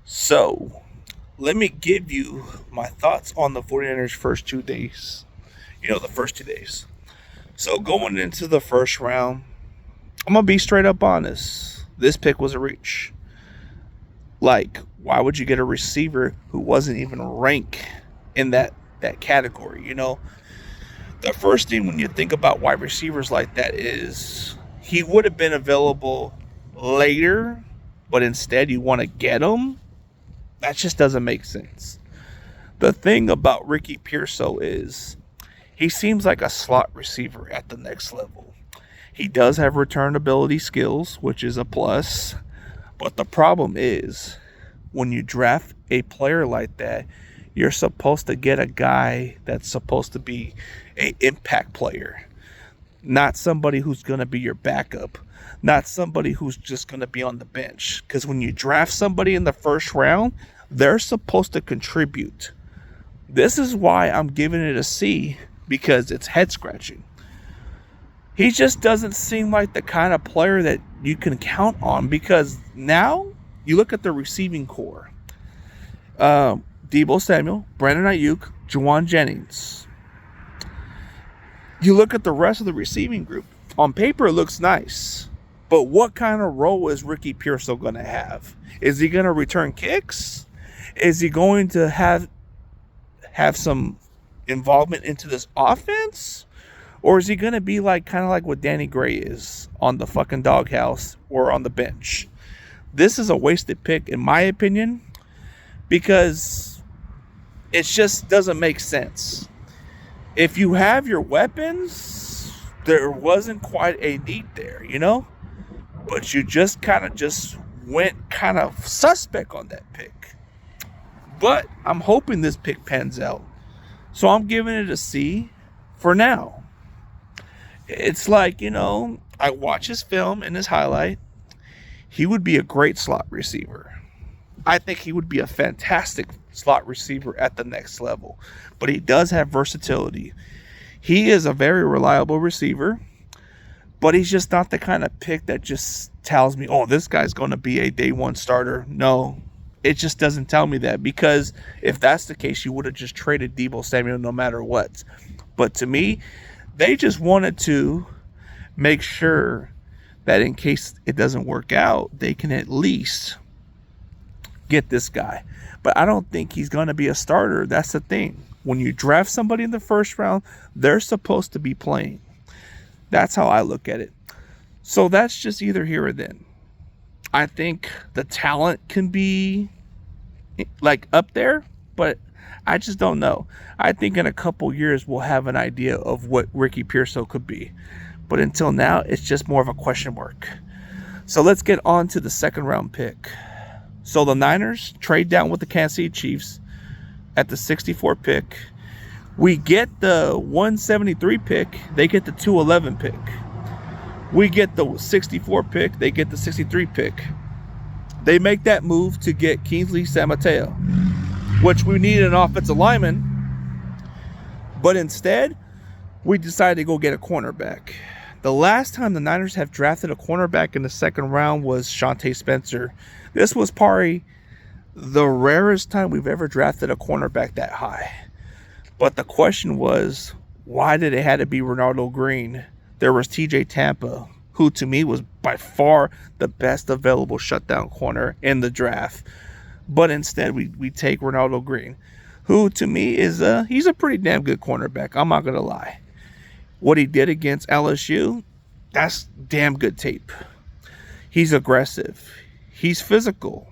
So, let me give you my thoughts on the 49ers' first 2 days. The first 2 days. So, going into the first round, I'm going to be straight up honest. This pick was a reach. Like, why would you get a receiver who wasn't even ranked in that category? The first thing when you think about wide receivers like that is he would have been available later, but instead you want to get him. That just doesn't make sense. The thing about Ricky Pearsall is he seems like a slot receiver at the next level. He does have return ability skills, which is a plus. But the problem is when you draft a player like that, you're supposed to get a guy that's supposed to be an impact player, not somebody who's going to be your backup, not somebody who's just going to be on the bench. Because when you draft somebody in the first round, they're supposed to contribute. This is why I'm giving it a C, because it's head scratching. He just doesn't seem like the kind of player that you can count on, because now you look at the receiving core. Deebo Samuel, Brandon Ayuk, Juwan Jennings. You look at the rest of the receiving group. On paper, it looks nice. But what kind of role is Ricky Pearsall going to have? Is he going to return kicks? Is he going to have some involvement into this offense? Or is he going to be kind of like what Danny Gray is on the fucking doghouse or on the bench? This is a wasted pick, in my opinion, because it just doesn't make sense. If you have your weapons, there wasn't quite a need there, But you just went kind of suspect on that pick. But I'm hoping this pick pans out. So I'm giving it a C for now. It's like, I watch his film and his highlight. He would be a great slot receiver. I think he would be a fantastic slot receiver at the next level. But he does have versatility. He is a very reliable receiver. But he's just not the kind of pick that just tells me, oh, this guy's going to be a day one starter. No, it just doesn't tell me that. Because if that's the case, you would have just traded Deebo Samuel no matter what. But to me, they just wanted to make sure that in case it doesn't work out, they can at least get this guy. But I don't think he's going to be a starter. That's the thing. When you draft somebody in the first round, they're supposed to be playing. That's how I look at it. So that's just either here or then. I think the talent can be up there, but I just don't know. I think in a couple years we'll have an idea of what Ricky Pearsall could be. But until now, it's just more of a question mark. So let's get on to the second round pick. So the Niners trade down with the Kansas City Chiefs at the 64 pick. We get the 173 pick. They get the 211 pick. We get the 64 pick. They get the 63 pick. They make that move to get Kingsley Samateo, which we need an offensive lineman. But instead, we decided to go get a cornerback. The last time the Niners have drafted a cornerback in the second round was Shante Spencer. This was probably the rarest time we've ever drafted a cornerback that high. But the question was, why did it have to be Ronaldo Green? There was TJ Tampa, who to me was by far the best available shutdown corner in the draft. But instead, we take Ronaldo Green, who to me is he's a pretty damn good cornerback. I'm not going to lie. What he did against LSU, that's damn good tape. He's aggressive. He's physical.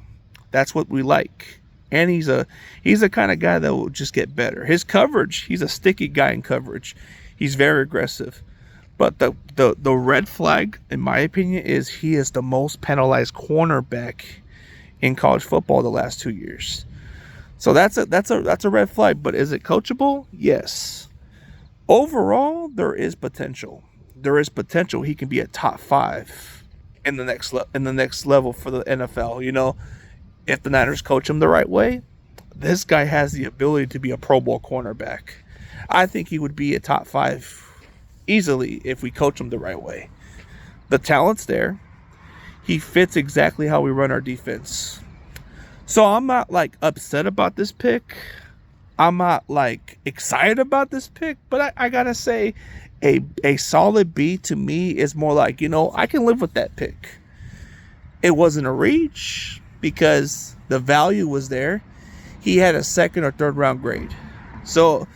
That's what we like. And he's a kind of guy that will just get better. His coverage, he's a sticky guy in coverage. He's very aggressive. But the red flag, in my opinion, is he is the most penalized cornerback in college football the last 2 years. So that's a red flag. But is it coachable? Yes. Overall, there is potential. There is potential he can be a top 5 in the next level for the NFL. If the Niners coach him the right way, this guy has the ability to be a Pro Bowl cornerback. I think he would be a top 5 easily if we coach him the right way. The talent's there. He fits exactly how we run our defense. So I'm not like upset about this pick. I'm not like excited about this pick, but I gotta say a solid B to me is more like, I can live with that pick. It wasn't a reach because the value was there. He had a second or third round grade. So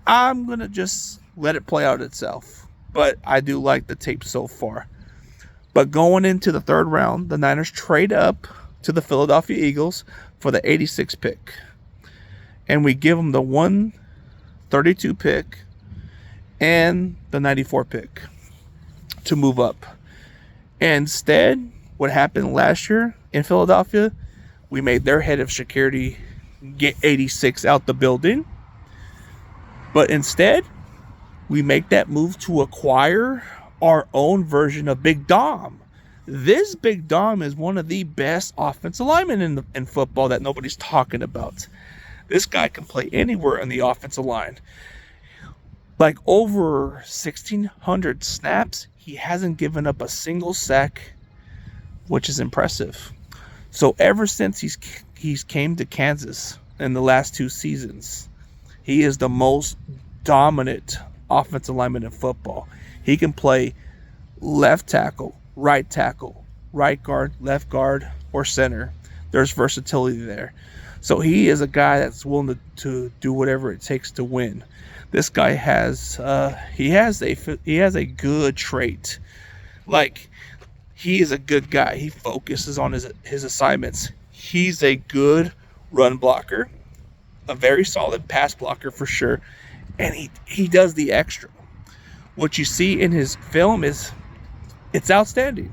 I'm going to just let it play out itself. But I do like the tape so far. But going into the third round, the Niners trade up to the Philadelphia Eagles for the 86 pick. And we give them the 132 pick and the 94 pick to move up. Instead, what happened last year in Philadelphia, we made their head of security get 86 out the building. But instead, we make that move to acquire our own version of Big Dom. This Big Dom is one of the best offensive linemen in football that nobody's talking about. This guy can play anywhere in the offensive line. Like over 1,600 snaps, he hasn't given up a single sack, which is impressive. So ever since he's came to Kansas in the last 2 seasons, he is the most dominant offensive lineman in football. He can play left tackle, right guard, left guard, or center. There's versatility there. So he is a guy that's willing to do whatever it takes to win. This guy has a good trait. Like, he is a good guy. He focuses on his assignments. He's a good run blocker, a very solid pass blocker for sure, and he does the extra. What you see in his film it's outstanding.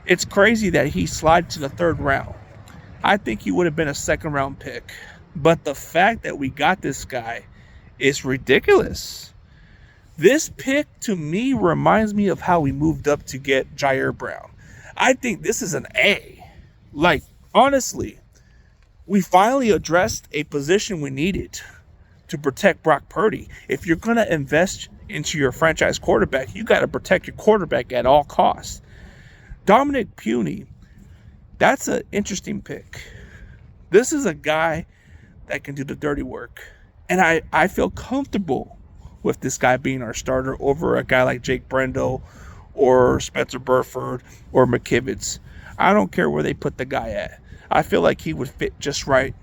It's crazy that he slid to the third round. I think he would have been a second round pick, but the fact that we got this guy is ridiculous. This pick to me reminds me of how we moved up to get Jair Brown. I think this is an A. Like, honestly, we finally addressed a position we needed to protect Brock Purdy. If you're going to invest into your franchise quarterback, you got to protect your quarterback at all costs. Dominic Puny, that's an interesting pick. This is a guy that can do the dirty work. And I feel comfortable with this guy being our starter over a guy like Jake Brendo or Spencer Burford or McKivitz. I don't care where they put the guy at. I feel like he would fit just right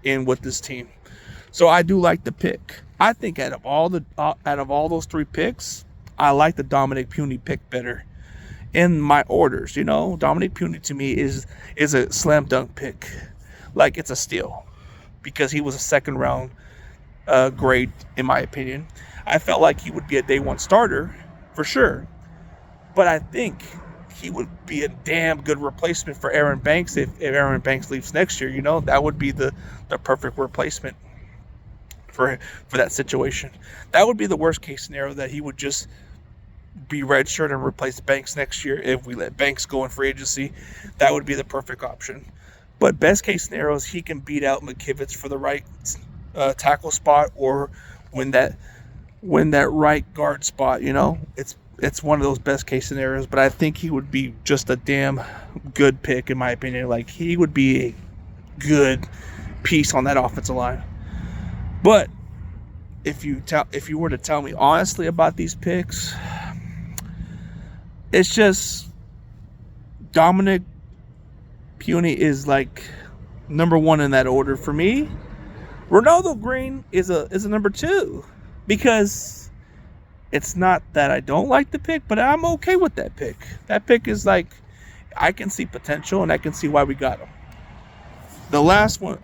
in with this team. So I do like the pick. I think out of all those 3 picks, I like the Dominic Puny pick better. In my orders, Dominic Puny to me is a slam dunk pick. Like, it's a steal because he was a second round grade in my opinion. I felt like he would be a day 1 starter for sure, but I think he would be a damn good replacement for Aaron Banks if Aaron Banks leaves next year. That would be the perfect replacement for that situation. That would be the worst case scenario, that he would just be redshirt and replace Banks next year. If we let Banks go in free agency, that would be the perfect option. But best case scenario is he can beat out McKivitz for the right tackle spot, or win that right guard spot. It's one of those best case scenarios. But I think he would be just a damn good pick in my opinion. Like, he would be a good piece on that offensive line. But if you were to tell me honestly about these picks, it's just Dominic Puny is like number 1 in that order for me. Ronaldo Green is a number 2, because it's not that I don't like the pick, but I'm okay with that pick. That pick is like, I can see potential and I can see why we got him. The last one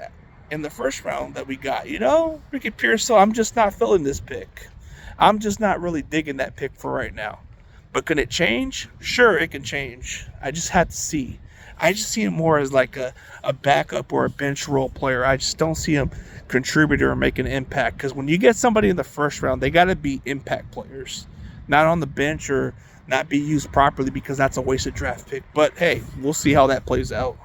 in the first round that we got, Ricky Pearsall, I'm just not feeling this pick. I'm just not really digging that pick for right now. But can it change? Sure, it can change. I just have to see. I just see him more as like a backup or a bench role player. I just don't see him contributor or make an impact. Because when you get somebody in the first round, they got to be impact players, not on the bench or not be used properly, because that's a wasted draft pick. But hey, we'll see how that plays out.